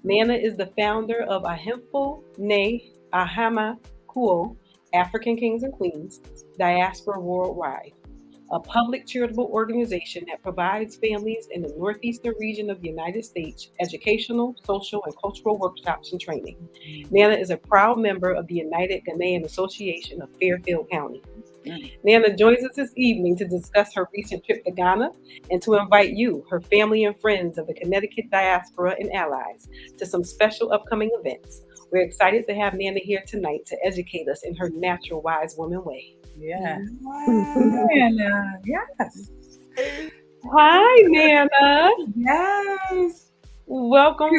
Nana is the founder of Ahenfo Ne Ahemaa Kuo, African Kings and Queens, Diaspora Worldwide, a public charitable organization that provides families in the Northeastern region of the United States educational, social, and cultural workshops and training. Nana is a proud member of the United Ghanaian Association of Fairfield County. Nana joins us this evening to discuss her recent trip to Ghana and to invite you, her family and friends of the Connecticut diaspora and allies, to some special upcoming events. We're excited to have Nana here tonight to educate us in her natural wise woman way. Yeah. Nana. Yes. Hi, Nana. Yes. Welcome.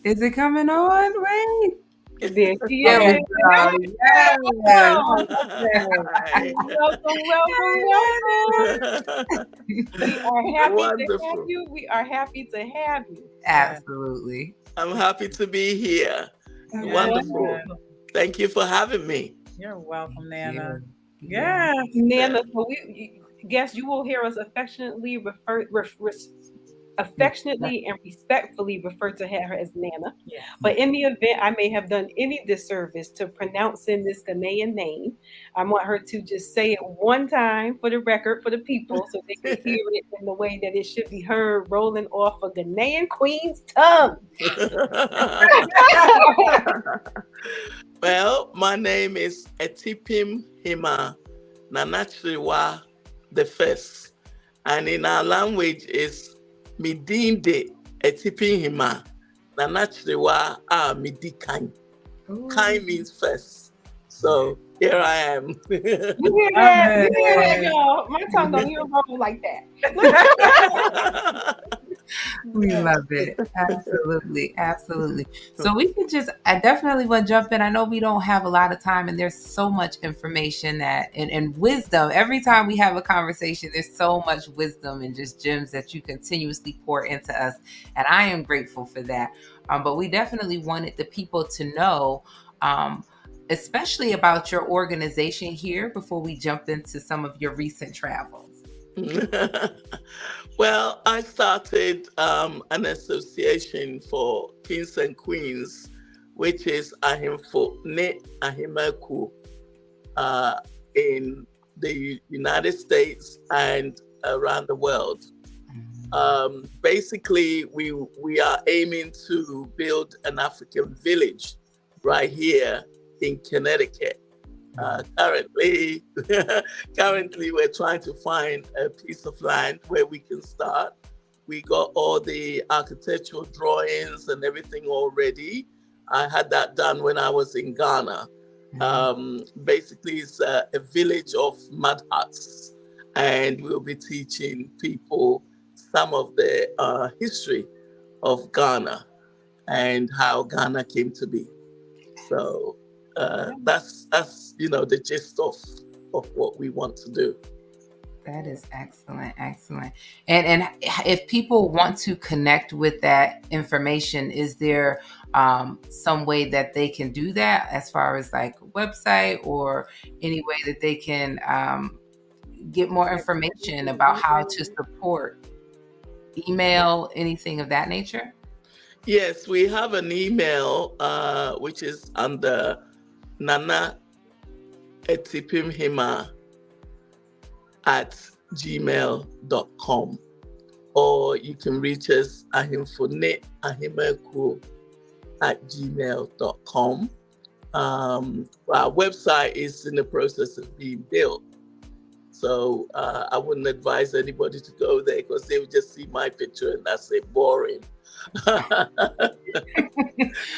Is it coming on? Wait. There she There is. we go. Yes. Welcome. We are happy to have you. We are happy to have you. Absolutely. I'm happy to be here. Wonderful. Thank you for having me. You're welcome, Nana. Yes. Nana, so you will hear us affectionately and respectfully refer to her as Nana. Yeah. But in the event I may have done any disservice to pronouncing this Ghanaian name, I want her to just say it one time for the record, for the people, so they can hear it in the way that it should be heard, rolling off a Ghanaian queen's tongue. Well, my name is Atipem Hamaa Kyerewaa the First, and in our language is Midinde Atipem Hamaa Kyerewaa Midi Kain. Kain means first. So here I am. You hear that, y'all? My tongue don't even roll like that. We love it. Absolutely. Absolutely. So we can I definitely want to jump in. I know we don't have a lot of time, and there's so much information and wisdom. Every time we have a conversation, there's so much wisdom and just gems that you continuously pour into us. And I am grateful for that. But we definitely wanted the people to know, especially about your organization here before we jump into some of your recent travels. Well, I started an association for kings and queens, which is Ahenfo Ne Ahemaa Kuo, in the United States and around the world. Basically, we are aiming to build an African village right here in Connecticut. Currently, we're trying to find a piece of land where we can start. We got all the architectural drawings and everything already. I had that done when I was in Ghana. Basically, it's a village of mud huts, and we'll be teaching people some of the history of Ghana and how Ghana came to be. So that's the gist of what we want to do. That is excellent. And if people want to connect with that information, is there some way that they can do that, as far as like a website or any way that they can get more information about how to support? Email, anything of that nature? Yes, we have an email which is under Nana Atipem Hamaa @gmail.com, or you can reach us Ahenfo Ne Ahemaa Kuo @gmail.com. Our website is in the process of being built, so I wouldn't advise anybody to go there because they would just see my picture and that's it, boring.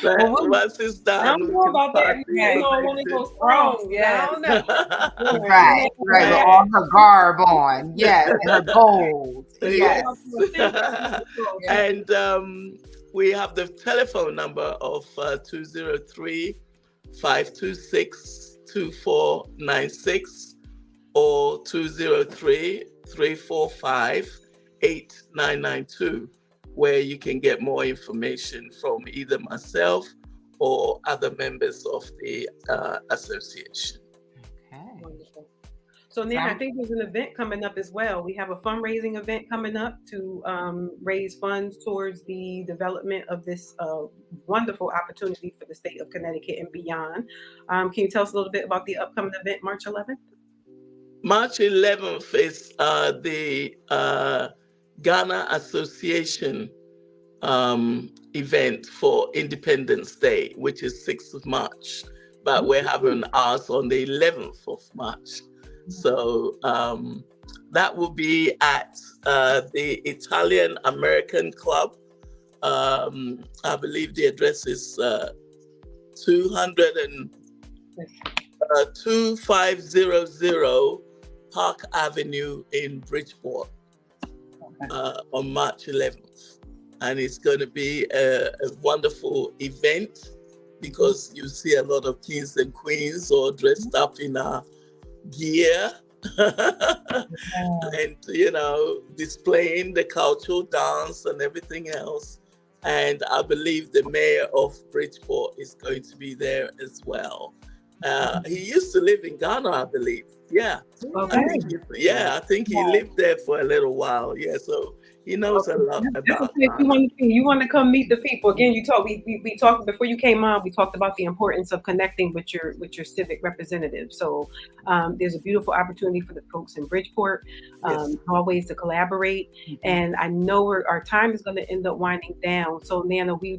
Once it's done, I don't know about that. You don't want to go strong. Yes. I don't know. Right, with all her garb on. Yes, and her gold. Yes. And we have the telephone number of 203-526-2496 or 203-345-8992, where you can get more information from either myself or other members of the association. Okay. Wonderful. So now I think there's an event coming up as well. We have a fundraising event coming up to raise funds towards the development of this wonderful opportunity for the state of Connecticut and beyond. Can you tell us a little bit about the upcoming event, March 11th? March 11th is the Ghana Association event for Independence Day, which is 6th of March, but we're having ours on the 11th of March. So that will be at the Italian American Club. I believe the address is 2500 Park Avenue in Bridgeport on March 11th. And it's going to be a wonderful event because you see a lot of kings and queens all dressed up in gear and, displaying the cultural dance and everything else. And I believe the mayor of Bridgeport is going to be there as well. He used to live in Ghana, I believe. Yeah. Okay. I think he lived there for a little while. Yeah, so he knows a lot about Ghana. You want to come meet the people. Again, we talked before you came on, we talked about the importance of connecting with your civic representative. So there's a beautiful opportunity for the folks in Bridgeport, always to collaborate. And I know our time is going to end up winding down. So Nana, we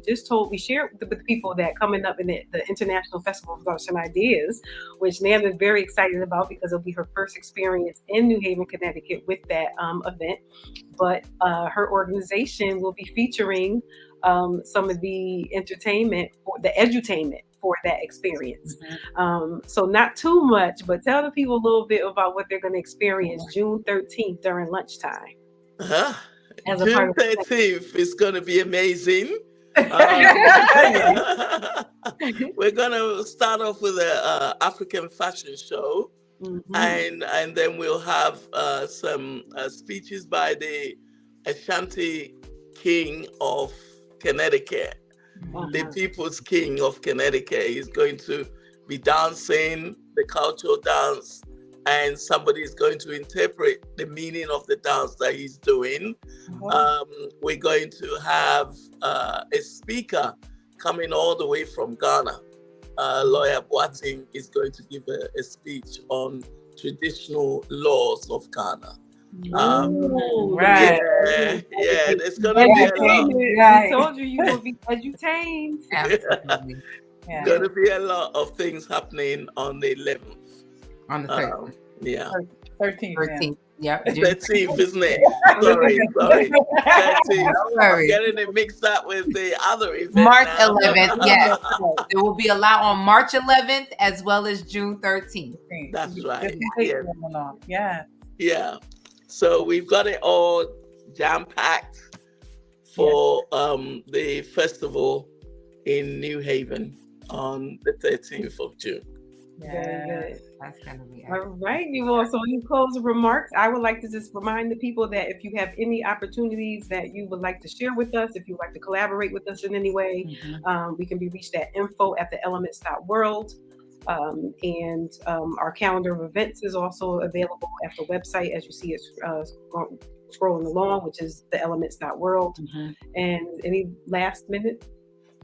shared with the people that coming up in the International Festival of Arts and Ideas, which Nana is very excited about because it'll be her first experience in New Haven, Connecticut with that event. But her organization will be featuring some of the entertainment, the edutainment for that experience. So not too much, but tell the people a little bit about what they're going to experience June 13th during lunchtime. June 13th is going to be amazing. We're going to start off with an African fashion show. And then we'll have some speeches by the Asante King of Connecticut, the People's King of Connecticut. He's going to be dancing the cultural dance, and somebody is going to interpret the meaning of the dance that he's doing. We're going to have a speaker coming all the way from Ghana. Lawyer Boateng is going to give a speech on traditional laws of Ghana. It's going to be a lot. I told you will be edutained. Absolutely. Going to be a lot of things happening on the 11th. On the 13th. 13th. Yep. 13th, isn't it? Sorry. 13th. I'm getting it mixed up with the other event. March 11th, yes. There will be a lot on March 11th as well as June 13th. That's right. Yeah. Yeah. So we've got it all jam-packed for the festival in New Haven on the 13th of June. Very good. That's gonna be all right, you all. So in closing remarks, I would like to just remind the people that if you have any opportunities that you would like to share with us, if you would like to collaborate with us in any way, we can be reached at info@theelements.world. And our calendar of events is also available at the website, as you see it scrolling along, which is theelements.world. And any last minute?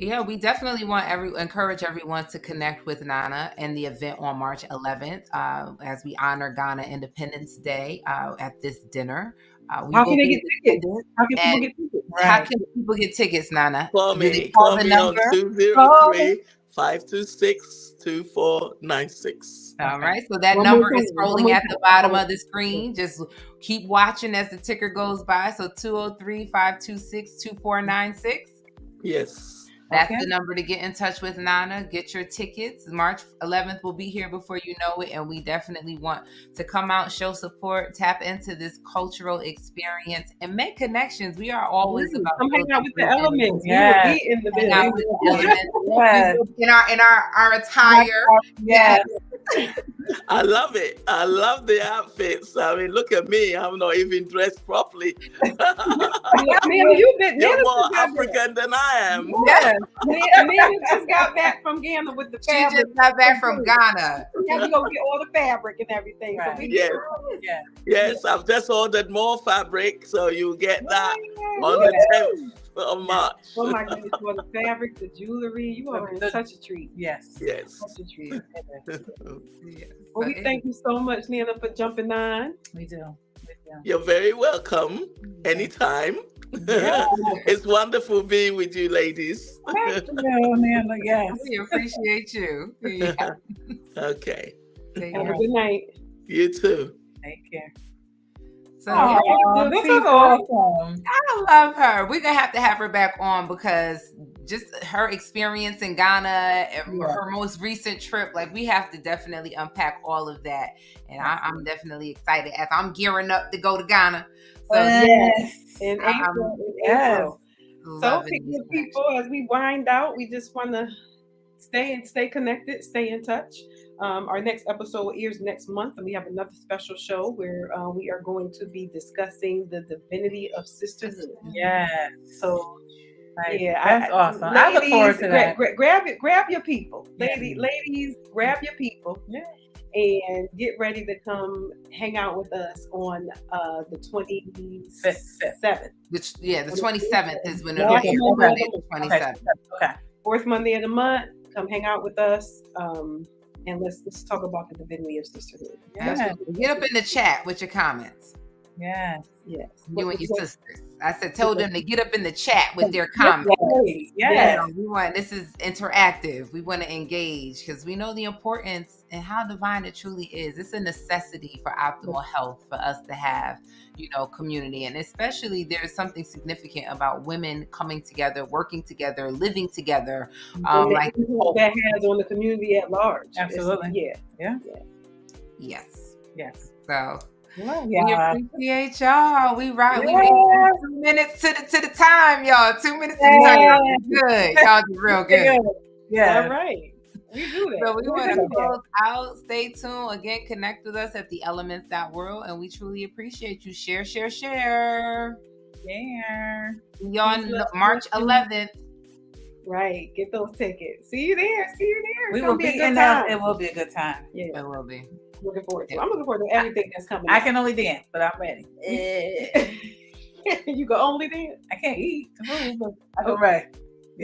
Yeah, we definitely want encourage everyone to connect with Nana and the event on March 11th as we honor Ghana Independence Day at this dinner. How can they get tickets? How can people get tickets? How can people get tickets, Nana? Call me on 203-526-2496. All right, so that number is scrolling at the bottom of the screen. Just keep watching as the ticker goes by. So 203-526-2496. Yes. That's the number to get in touch with Nana. Get your tickets. March 11th will be here before you know it. And we definitely want to come out, show support, tap into this cultural experience, and make connections. We are always about come hang out with the elements. Yeah. In the hang out with the elements. In our attire. Yes. I love it. I love the outfits. I mean, look at me. I'm not even dressed properly. You're more African than I am. Yes. Amanda just got back from Ghana with the fabric. She just got back from Ghana. Yeah, we go get all the fabric and everything. Right. So Yes, I've just ordered more fabric, so you get that on the 10th of March. Oh my goodness, for the fabric, the jewelry, you are in such a treat. Yes. Such a treat. Well, we thank you so much, Nana, for jumping on. We do. You're very welcome. Anytime. Yeah. It's wonderful being with you, ladies. Thank you, Amanda. Yes. We appreciate you. Yeah. Okay. Have a good night. You too. Take care. So this is awesome. I love her. We're gonna have to have her back on because just her experience in Ghana and her most recent trip, like we have to definitely unpack all of that. And I'm definitely excited as I'm gearing up to go to Ghana. So in April. So people, as we wind out, we just want to stay connected, stay in touch. Our next episode airs next month, and we have another special show where we are going to be discussing the divinity of sisterhood. Yes. So, that's awesome. Ladies, I look forward to that. Grab your people, ladies, grab your people, and get ready to come hang out with us on the 27th. The 27th is when it'll be. Monday, the 27th. Okay. Fourth Monday of the month. Come hang out with us. And let's talk about the divinity of sisterhood. Get up in the chat with your comments. Yes. You and your sisters. I told them to get up in the chat with their comments. Yes. This is interactive. We want to engage because we know the importance and how divine it truly is. It's a necessity for optimal health for us to have, community. And especially there's something significant about women coming together, working together, living together. That has on the community at large. Absolutely. Yes. So we appreciate y'all. We made 2 minutes to the time, y'all. 2 minutes to the time. Good. Y'all did real good. Yeah. All right. We do that. So we want to close out. Stay tuned. Again, connect with us at theelements.world, and we truly appreciate you. Share. Y'all on March 11th. Right. Get those tickets. See you there. We will be in there. It will be a good time. Yeah, it will be. Looking forward to it. I'm looking forward to everything that's coming. I can only dance, but I'm ready. You can only dance? I can't eat, but I can ride.